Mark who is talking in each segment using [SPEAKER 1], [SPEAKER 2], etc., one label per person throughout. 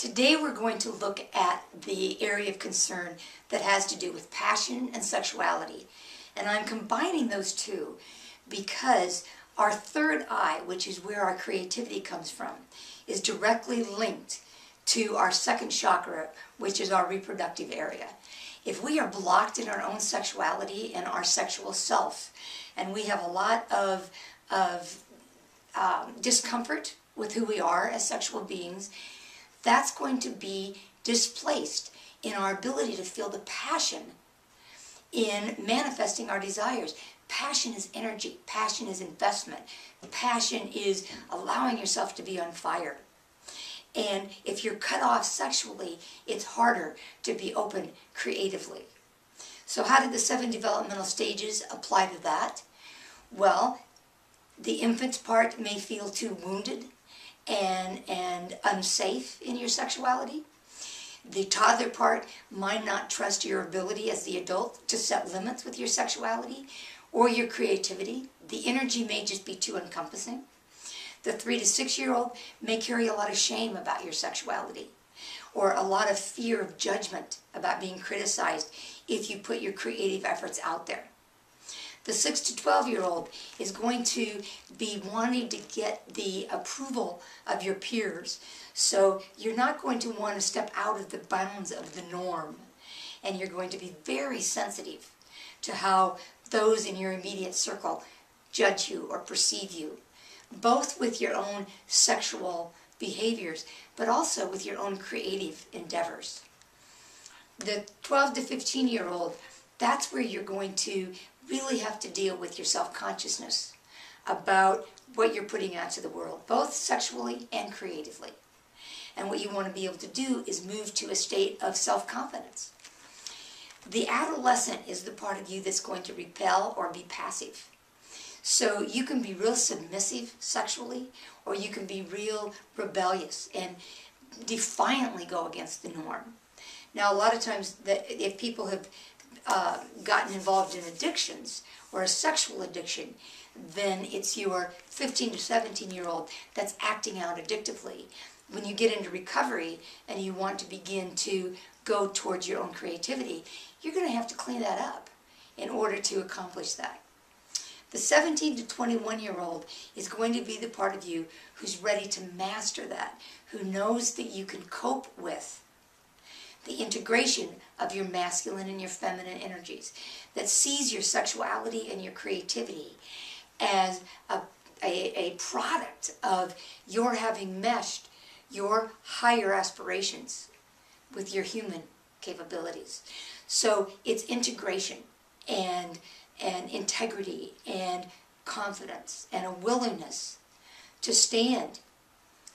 [SPEAKER 1] Today we're going to look at the area of concern that has to do with passion and sexuality. And I'm combining those two because our third eye, which is where our creativity comes from, is directly linked to our second chakra, which is our reproductive area. If we are blocked in our own sexuality and our sexual self, and we have a lot of discomfort with who we are as sexual beings, that's going to be displaced in our ability to feel the passion in manifesting our desires. Passion is energy. Passion is investment. Passion is allowing yourself to be on fire. And if you're cut off sexually, it's harder to be open creatively. So how did the 7 developmental stages apply to that? Well, the infant part may feel too wounded and unsafe in your sexuality. The toddler part might not trust your ability as the adult to set limits with your sexuality or your creativity. The energy may just be too encompassing. The 3 to 6-year-old may carry a lot of shame about your sexuality or a lot of fear of judgment about being criticized if you put your creative efforts out there. The 6 to 12-year-old is going to be wanting to get the approval of your peers. So you're not going to want to step out of the bounds of the norm. And you're going to be very sensitive to how those in your immediate circle judge you or perceive you, both with your own sexual behaviors, but also with your own creative endeavors. The 12 to 15-year-old, that's where you're going to really have to deal with your self-consciousness about what you're putting out to the world, both sexually and creatively. And what you want to be able to do is move to a state of self-confidence. The adolescent is the part of you that's going to repel or be passive. So you can be real submissive sexually, or you can be real rebellious and defiantly go against the norm. Now, a lot of times, if people have gotten involved in addictions or a sexual addiction, then it's your 15 to 17-year-old that's acting out addictively. When you get into recovery and you want to begin to go towards your own creativity, you're going to have to clean that up in order to accomplish that. The 17 to 21-year-old is going to be the part of you who's ready to master that, who knows that you can cope with the integration of your masculine and your feminine energies, that sees your sexuality and your creativity as a product of your having meshed your higher aspirations with your human capabilities. So it's integration and integrity and confidence and a willingness to stand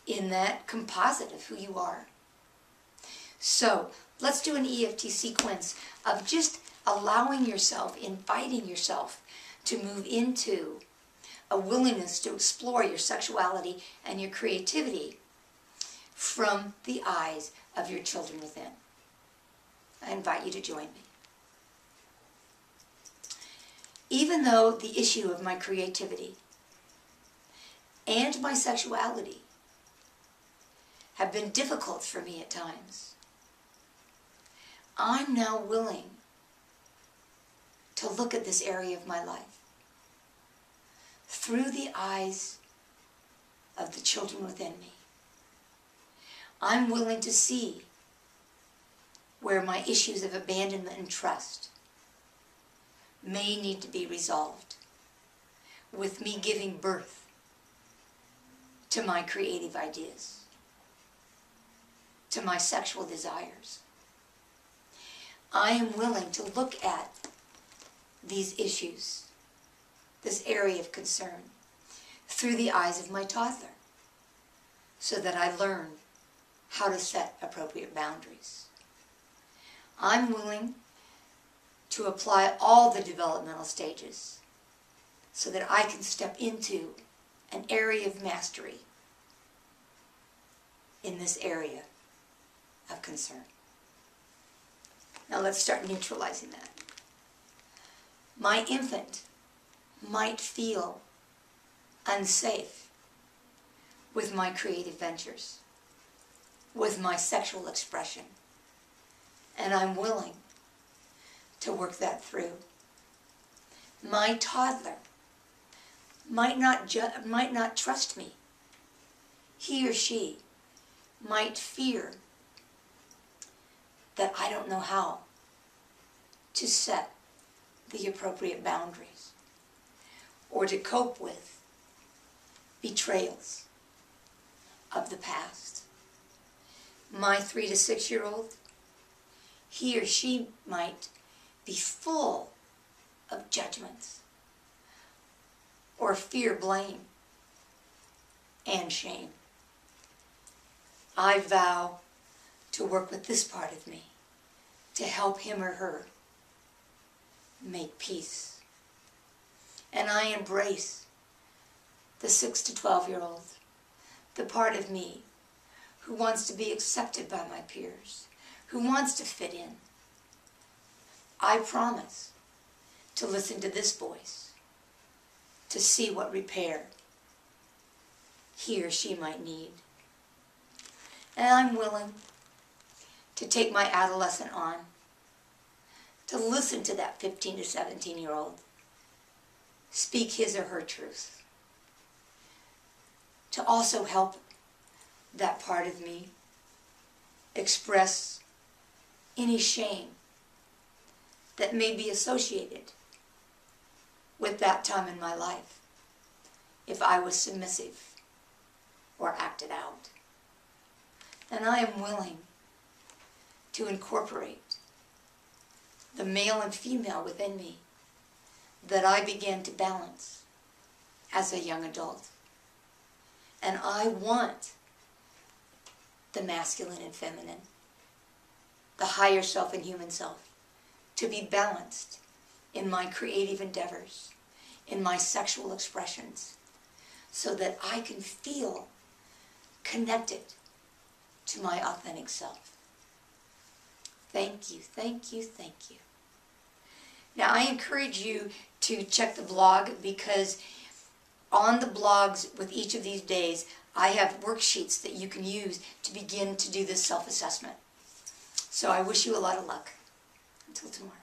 [SPEAKER 1] in that composite of who you are. So let's do an EFT sequence of just allowing yourself, inviting yourself to move into a willingness to explore your sexuality and your creativity from the eyes of your children within. I invite you to join me. Even though the issue of my creativity and my sexuality have been difficult for me at times, I'm now willing to look at this area of my life through the eyes of the children within me. I'm willing to see where my issues of abandonment and trust may need to be resolved with me giving birth to my creative ideas, to my sexual desires. I am willing to look at these issues, this area of concern, through the eyes of my toddler, so that I learn how to set appropriate boundaries. I'm willing to apply all the developmental stages so that I can step into an area of mastery in this area of concern. Now let's start neutralizing that. My infant might feel unsafe with my creative ventures. with my sexual expression. And I'm willing to work that through. My toddler might not trust me. He or she might fear that I don't know how to set the appropriate boundaries or to cope with betrayals of the past. My 3 to 6-year-old, he or she might be full of judgments or fear, blame, and shame. I vow to work with this part of me to help him or her make peace. And I embrace the 6 to 12-year-old, the part of me who wants to be accepted by my peers, who wants to fit in. I promise to listen to this voice, to see what repair he or she might need. And I'm willing to take my adolescent on, to listen to that 15 to 17-year-old speak his or her truth, to also help that part of me express any shame that may be associated with that time in my life if I was submissive or acted out. And I am willing to incorporate the male and female within me that I began to balance as a young adult. And I want the masculine and feminine, the higher self and human self, to be balanced in my creative endeavors, in my sexual expressions, so that I can feel connected to my authentic self. Thank you, thank you, thank you. Now, I encourage you to check the blog, because on the blogs with each of these days, I have worksheets that you can use to begin to do this self-assessment. So I wish you a lot of luck. Until tomorrow.